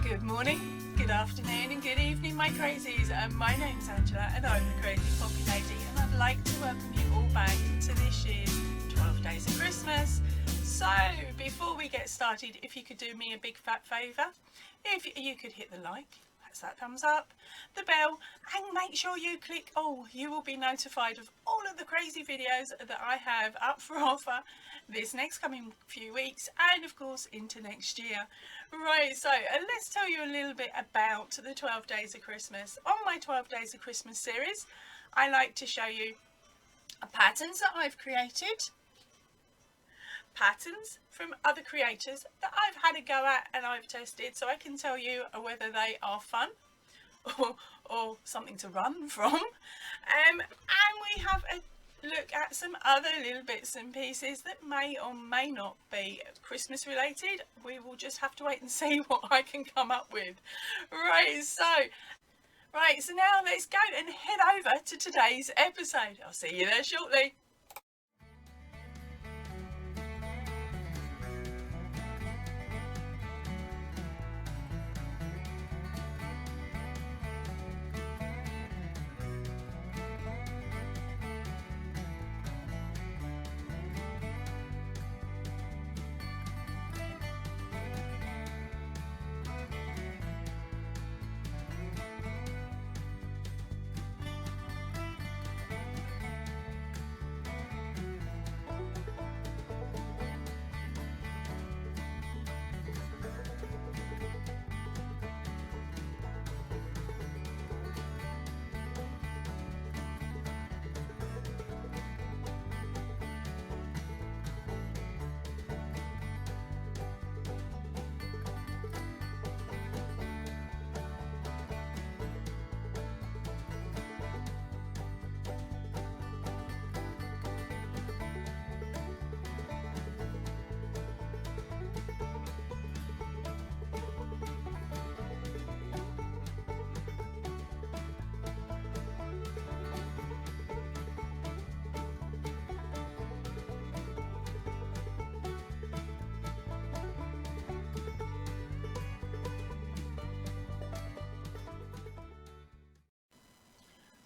Good morning, good afternoon and good evening my crazies. My name's Angela and I'm the Crazy Poppy Lady, and I'd like to welcome you all back to this year's 12 Days of Christmas. So before we get started, if you could do me a big fat favour, if you could hit the like, that's that thumbs up, the bell, and make sure you click all. You will be notified of all of the crazy videos that I have up for offer this next coming few weeks and of course into next year. Right, so let's tell you a little bit about the 12 Days of Christmas. On my 12 Days of Christmas series, I like to show you patterns that I've created, patterns from other creators that I've had a go at and I've tested, so I can tell you whether they are fun or something to run from. And we have a look at some other little bits and pieces that may or may not be Christmas related. We will just have to wait and see what I can come up with. Right, so now let's go and head over to today's episode. I'll see you there shortly.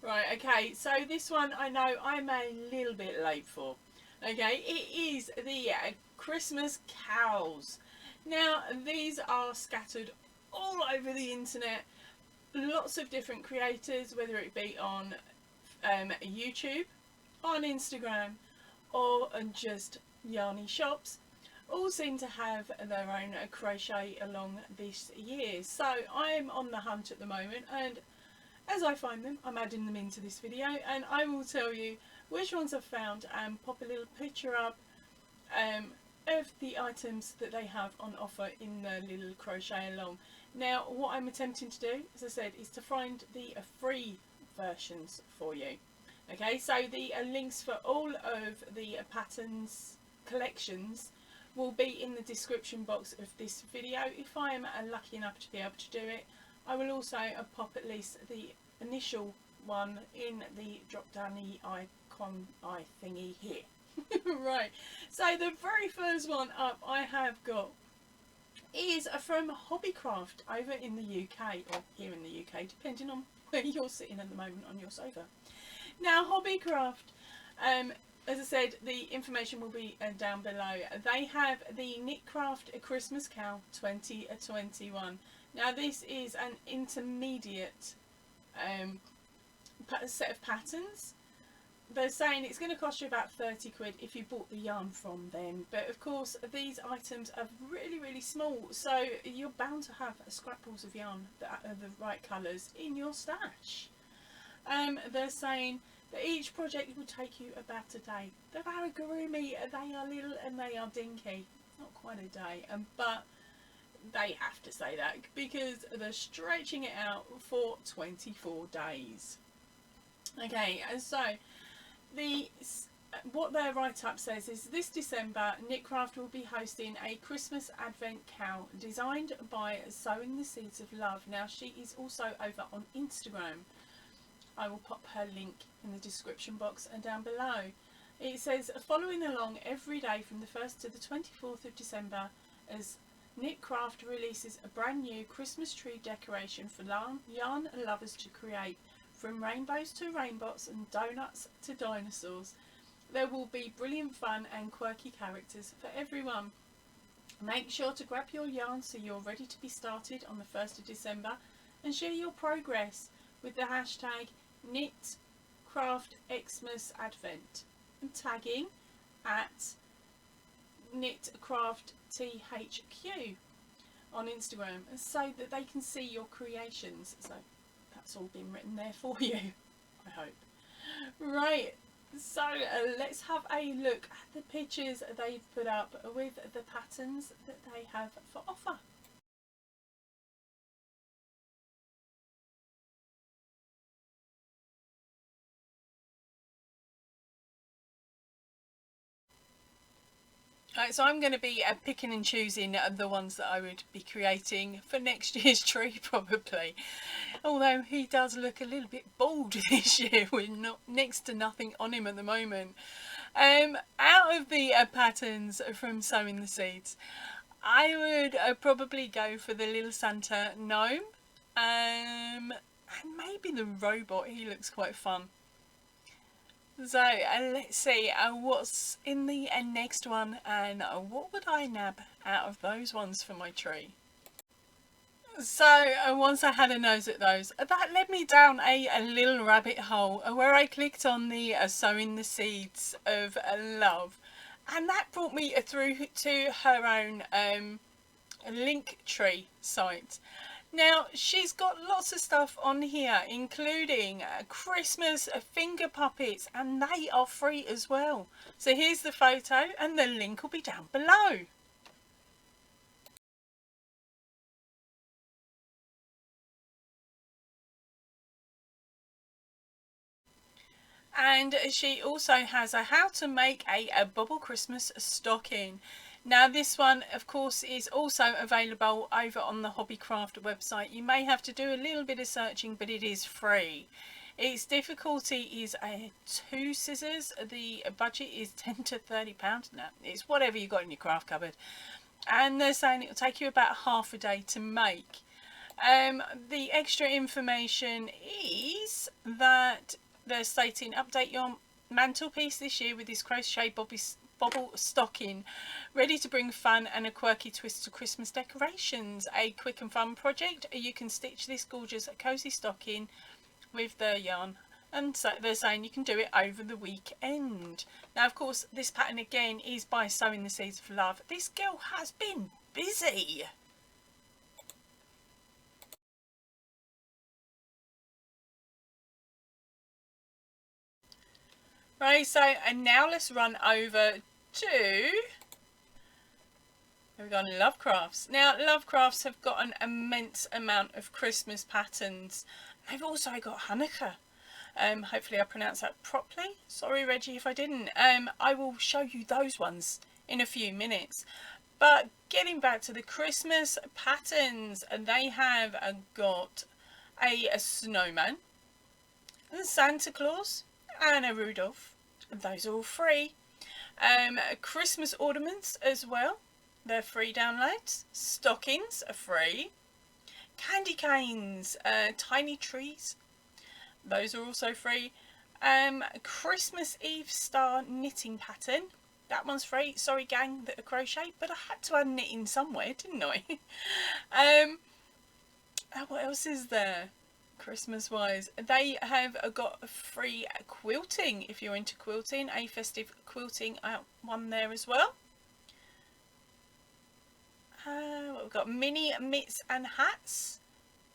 Right, okay, so this one I know I'm a little bit late for. Okay, it is the Christmas carols. Now, these are scattered all over the internet. Lots of different creators, whether it be on YouTube, on Instagram, or just yarny shops, all seem to have their own crochet along this year. So I'm on the hunt at the moment, and as I find them, I'm adding them into this video, and I will tell you which ones I've found and pop a little picture up of the items that they have on offer in the little crochet along. Now, what I'm attempting to do, as I said, is to find the free versions for you. Okay, so the links for all of the patterns collections will be in the description box of this video if I am lucky enough to be able to do it. I will also pop at least the initial one in the drop down icon thingy here. Right, so the very first one up I have got is from Hobbycraft over in the UK, or here in the UK, depending on where you're sitting at the moment on your sofa. Now, Hobbycraft, as I said, the information will be down below. They have the knitcraft Christmas Cow 2021. Now, this is an intermediate set of patterns. They're saying it's going to cost you about 30 quid if you bought the yarn from them, but of course these items are really small, so you're bound to have scrapfuls of yarn that are the right colours in your stash. They're saying that each project will take you about a day. They're amigurumi, they are little and they are dinky. Not quite a day, but they have to say that because they're stretching it out for 24 days. Okay, and so what their write-up says is this December, knitcraft will be hosting a Christmas Advent cow designed by Sowing the Seeds of Love. Now, she is also over on Instagram. I will pop her link in the description box and down below. It says, following along every day from the 1st to the 24th of December as knitcraft releases a brand new Christmas tree decoration for yarn lovers to create. From rainbows to rainbots and donuts to dinosaurs, there will be brilliant fun and quirky characters for everyone. Make sure to grab your yarn so you're ready to be started on the 1st of December and share your progress with the hashtag knitcraftxmasadvent and tagging at knitcrafthq on Instagram so that they can see your creations. So that's all been written there for you, I hope. Right, so let's have a look at the pictures they've put up with the patterns that they have for offer. Right, so I'm going to be picking and choosing the ones that I would be creating for next year's tree probably. Although he does look a little bit bald this year with next to nothing on him at the moment. Out of the patterns from Sowing the Seeds, I would probably go for the little Santa gnome and maybe the robot. He looks quite fun. So let's see what's in the next one and what would I nab out of those ones for my tree. So once I had a nose at those, that led me down a little rabbit hole where I clicked on the Sowing the Seeds of Love, and that brought me through to her own Linktree site. Now, she's got lots of stuff on here, including Christmas finger puppets, and they are free as well. So here's the photo, and the link will be down below. And she also has a how to make a Bobble Christmas stocking. Now this one of course is also available over on the Hobbycraft website. You may have to do a little bit of searching, but it is free. Its difficulty is 2 scissors. The budget is £10 to £30. No, it's whatever you got in your craft cupboard. And they're saying it'll take you about half a day to make. The extra information is that they're stating update your mantelpiece this year with this crochet Bobble stocking, ready to bring fun and a quirky twist to Christmas decorations. A quick and fun project. You can stitch this gorgeous cozy stocking with the yarn, and so they're saying you can do it over the weekend. Now of course this pattern again is by Sowing the Seeds of Love. This girl has been busy. Right, so and now let's run over to, we've got Lovecrafts. Now Lovecrafts have got an immense amount of Christmas patterns. They've also got Hanukkah. Hopefully I pronounced that properly. Sorry Reggie if I didn't. I will show you those ones in a few minutes. But getting back to the Christmas patterns, they have got a snowman, a Santa Claus and a Rudolph. Those are all free. Christmas ornaments as well. They're free downloads. Stockings are free. Candy canes, tiny trees. Those are also free. Christmas Eve star knitting pattern. That one's free. Sorry gang that are crochet, but I had to add knitting somewhere, didn't I? What else is there? Christmas wise, they have got free quilting if you're into quilting, a festive quilting one there as well. We've got mini mitts and hats,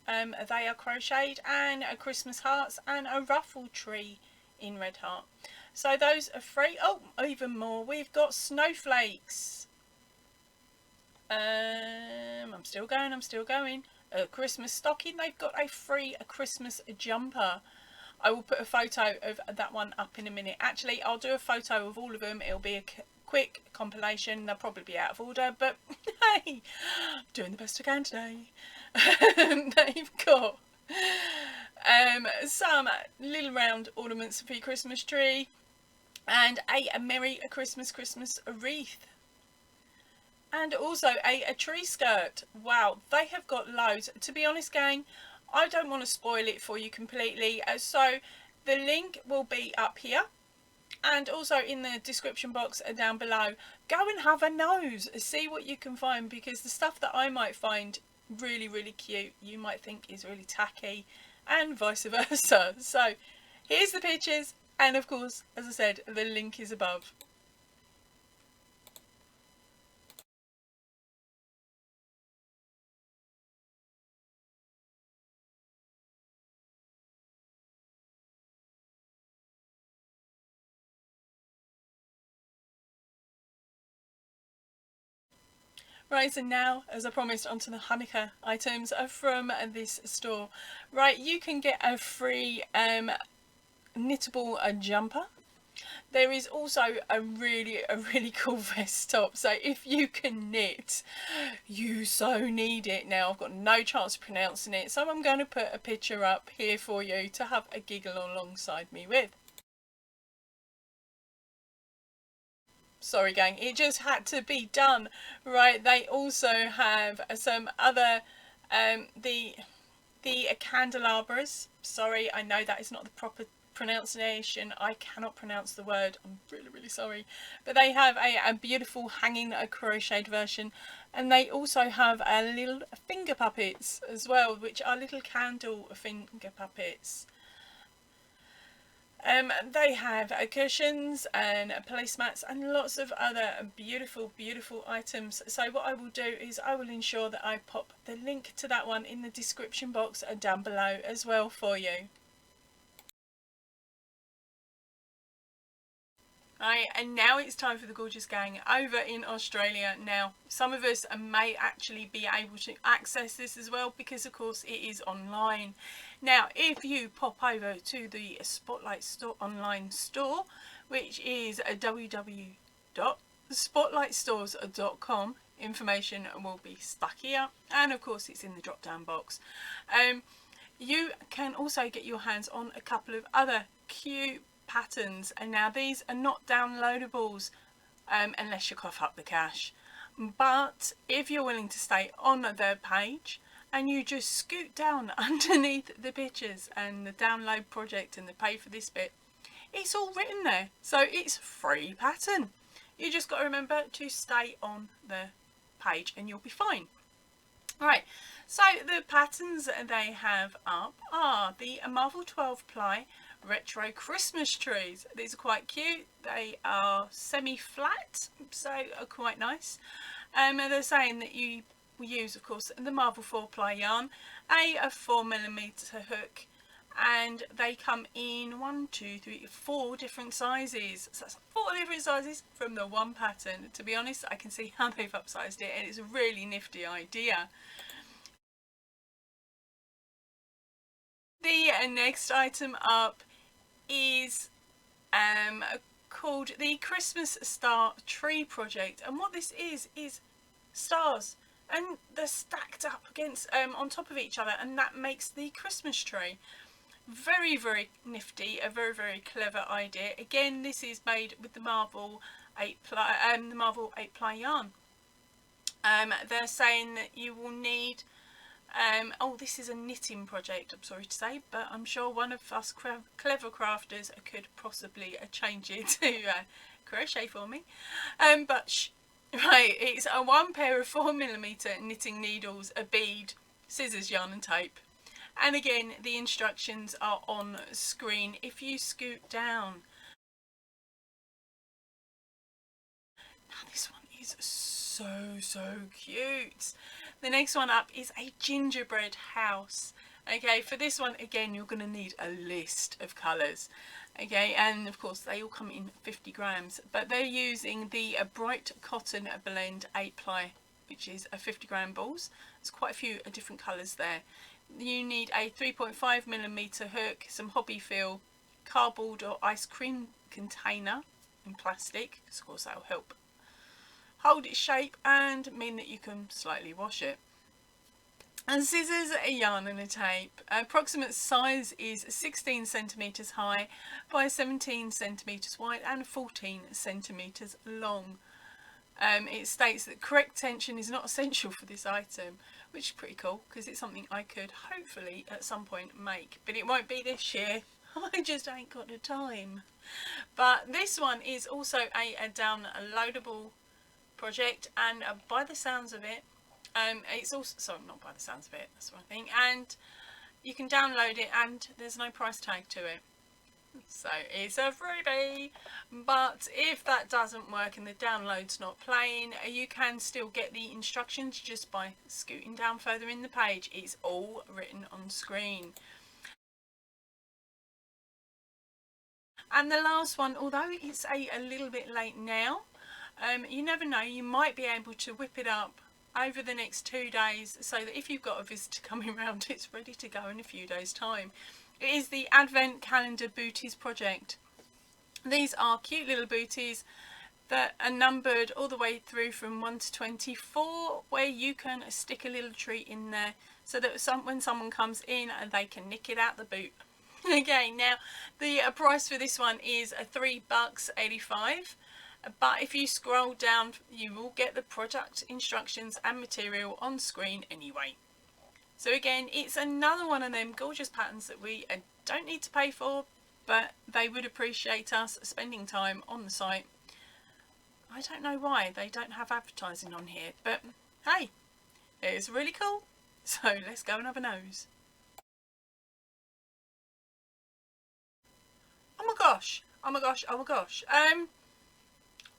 they are crocheted, and a Christmas hearts and a ruffle tree in red heart. So those are free. Oh, even more, we've got snowflakes. I'm still going. A Christmas stocking. They've got a free Christmas jumper. I will put a photo of that one up in a minute. Actually, I'll do a photo of all of them. It'll be a quick compilation. They'll probably be out of order, but hey, doing the best I can today. They've got some little round ornaments for your Christmas tree and a Merry Christmas wreath. and also a tree skirt. Wow, they have got loads. To be honest, gang, I don't want to spoil it for you completely, so the link will be up here and also in the description box down below. Go and have a nose, see what you can find, because the stuff that I might find really, really cute, you might think is really tacky, and vice versa. So here's the pictures, and of course, as I said, the link is above. Right, and now, as I promised, onto the Hanukkah items from this store. Right, you can get a free knittable jumper. There is also a really cool vest top. So if you can knit, you so need it. Now, I've got no chance of pronouncing it, so I'm going to put a picture up here for you to have a giggle alongside me with. Sorry gang, it just had to be done. Right, they also have some other the candelabras. Sorry, I know that is not the proper pronunciation. I cannot pronounce the word. I'm really sorry. But they have a beautiful hanging crocheted version, and they also have a little finger puppets as well, which are little candle finger puppets. They have cushions and placemats and lots of other beautiful items. So what I will do is I will ensure that I pop the link to that one in the description box down below as well for you. Right, and now it's time for the gorgeous gang over in Australia. Now, some of us may actually be able to access this as well, because of course it is online. Now, if you pop over to the Spotlight Store online store, which is www.spotlightstores.com, information will be stuck here, and of course it's in the drop down box. You can also get your hands on a couple of other cute patterns, and now these are not downloadables unless you cough up the cash, but if you're willing to stay on their page and you just scoot down underneath the pictures and the download project and the pay for this bit, it's all written there, so it's free pattern. You just got to remember to stay on the page and you'll be fine. Right, so the patterns they have up are the Marvel 12 ply retro Christmas trees. These are quite cute. They are semi-flat, so are quite nice. And they're saying that you will use, of course, the Marvel 4 ply yarn, a 4mm hook, and they come in 4 different sizes. So that's 4 different sizes from the one pattern. To be honest, I can see how they've upsized it, and it's a really nifty idea. The next item up is called the Christmas Star Tree Project, and what this is stars, and they're stacked up against on top of each other, and that makes the Christmas tree. Very nifty, a very clever idea. Again, this is made with the Marvel 8 ply yarn. They're saying that you will need oh, this is a knitting project, I'm sorry to say, but I'm sure one of us clever crafters could possibly change it to crochet for me. But right, it's a 1 pair of 4mm knitting needles, a bead, scissors, yarn and tape. And again, the instructions are on screen if you scoot down. Now this one is so cute. The next one up is a gingerbread house. Okay, for this one, again, you're going to need a list of colours. Okay, and of course, they all come in 50 grams, but they're using the bright cotton blend 8 ply, which is a 50 gram balls. There's quite a few different colours there. You need a 3.5mm hook, some hobby feel, cardboard or ice cream container in plastic, because of course that will help hold its shape and mean that you can slightly wash it. And scissors, a yarn and a tape. Approximate size is 16 centimetres high by 17 centimetres wide and 14 centimetres long. It states that correct tension is not essential for this item, which is pretty cool because it's something I could hopefully at some point make, but it won't be this year. I just ain't got the time. But this one is also a downloadable project, and by the sounds of it, it's also, sorry, not by the sounds of it, that's one thing, and you can download it and there's no price tag to it. So it's a freebie. But if that doesn't work and the download's not playing, you can still get the instructions just by scooting down further in the page. It's all written on screen. And the last one, although it's a little bit late now, you never know, you might be able to whip it up over the next 2 days so that if you've got a visitor coming around, it's ready to go in a few days' time. It is the Advent Calendar Booties project. These are cute little booties that are numbered all the way through from 1 to 24, where you can stick a little treat in there so that when someone comes in, they can nick it out the boot. Okay, now the price for this one is $3.85, but if you scroll down you will get the product instructions and material on screen anyway. So again, it's another one of them gorgeous patterns that we don't need to pay for, but they would appreciate us spending time on the site. I don't know why they don't have advertising on here, but hey, it's really cool, so let's go and have a nose. Oh my gosh, oh my gosh, oh my gosh.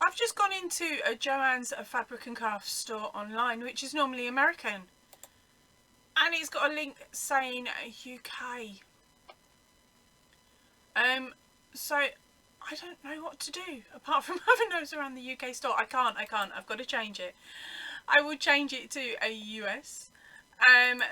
I've just gone into a Joann's Fabric and Craft store online, which is normally American. And it's got a link saying UK. So I don't know what to do apart from have a nose around the UK store. I can't. I've got to change it. I will change it to a US.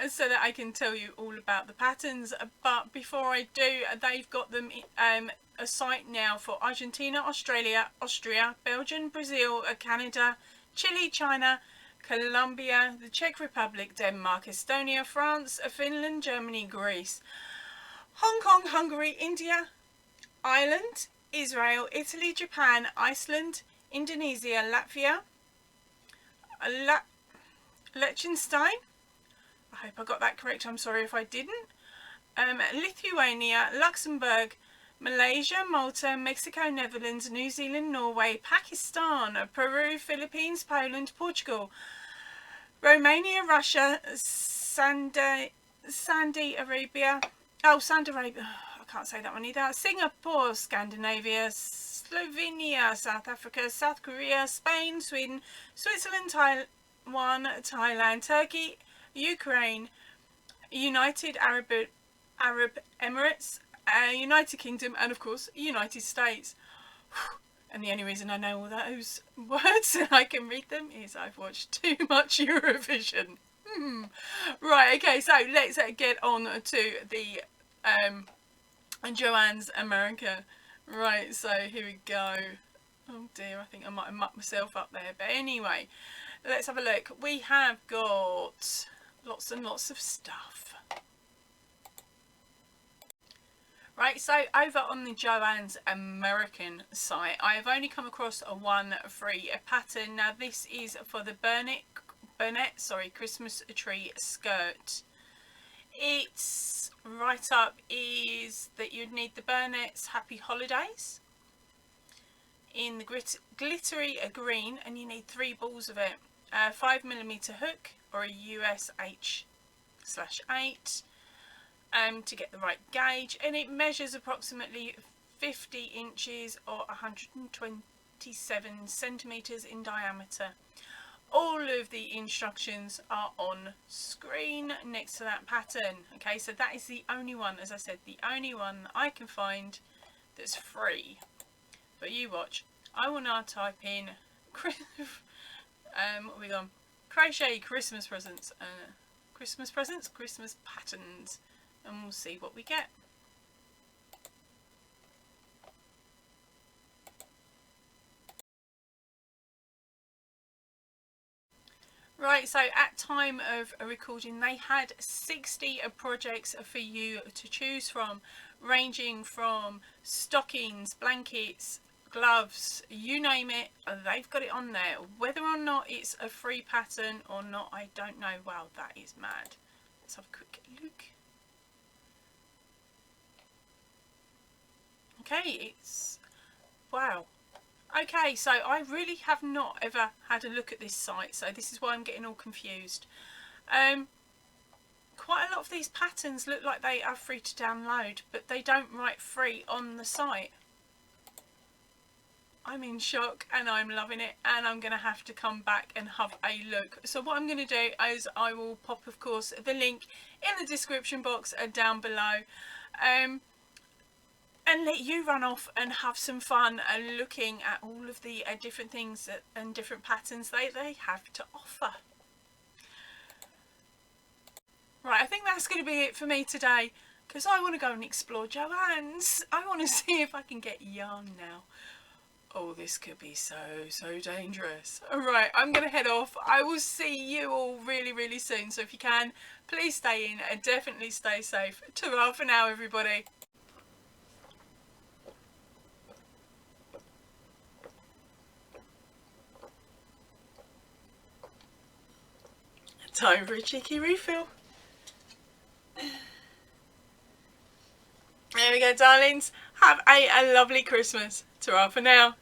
So that I can tell you all about the patterns. But before I do, they've got them a site now for Argentina, Australia, Austria, Belgium, Brazil, Canada, Chile, China, Colombia, the Czech Republic, Denmark, Estonia, France, Finland, Germany, Greece, Hong Kong, Hungary, India, Ireland, Israel, Italy, Japan, Iceland, Indonesia, Latvia, Liechtenstein, I hope I got that correct, I'm sorry if I didn't, Lithuania, Luxembourg, Malaysia, Malta, Mexico, Netherlands, New Zealand, Norway, Pakistan, Peru, Philippines, Poland, Portugal, Romania, Russia, Saudi Arabia, I can't say that one either, Singapore, Scandinavia, Slovenia, South Africa, South Korea, Spain, Sweden, Switzerland, Taiwan, Thailand, Turkey, Ukraine, United Arab Emirates, United Kingdom, and of course United States. And the only reason I know all those words and I can read them is I've watched too much Eurovision. Right, okay, so let's get on to the Joann's America. Right, so here we go. Oh dear, I think I might have mucked myself up there, but anyway, let's have a look. We have got lots and lots of stuff. Right, so over on the Joann's American site, I have only come across one free pattern. Now this is for the Burnett Christmas tree skirt. Its write-up is that you'd need the Burnett's Happy Holidays in the glittery green, and you need 3 balls of it. 5mm hook or a US H/8. To get the right gauge, and it measures approximately 50 inches or 127 centimeters in diameter. All of the instructions are on screen next to that pattern. Okay, so that is the only one, as I said, the only one I can find that's free. But you watch. I will now type in what have we gone? Crochet Christmas presents, Christmas patterns, and we'll see what we get. Right, so at time of recording they had 60 projects for you to choose from, ranging from stockings, blankets, gloves, you name it, they've got it on there. Whether or not it's a free pattern or not, I don't know. Wow, that is mad. Let's have a quick look. Okay, it's, wow. Okay, so I really have not ever had a look at this site, so this is why I'm getting all confused. Quite a lot of these patterns look like they are free to download, but they don't write free on the site. I'm in shock and I'm loving it, and I'm going to have to come back and have a look. So what I'm going to do is I will pop, of course, the link in the description box down below, and let you run off and have some fun looking at all of the different things and different patterns they have to offer. Right, I think that's going to be it for me today, because I want to go and explore Joann's. I want to see if I can get yarn now. Oh, this could be so dangerous. Alright, I'm going to head off. I will see you all really soon. So if you can, please stay in and definitely stay safe. Ta-ra for now, everybody. Time for a cheeky refill. There we go, darlings. Have a lovely Christmas. Ta-ra for now.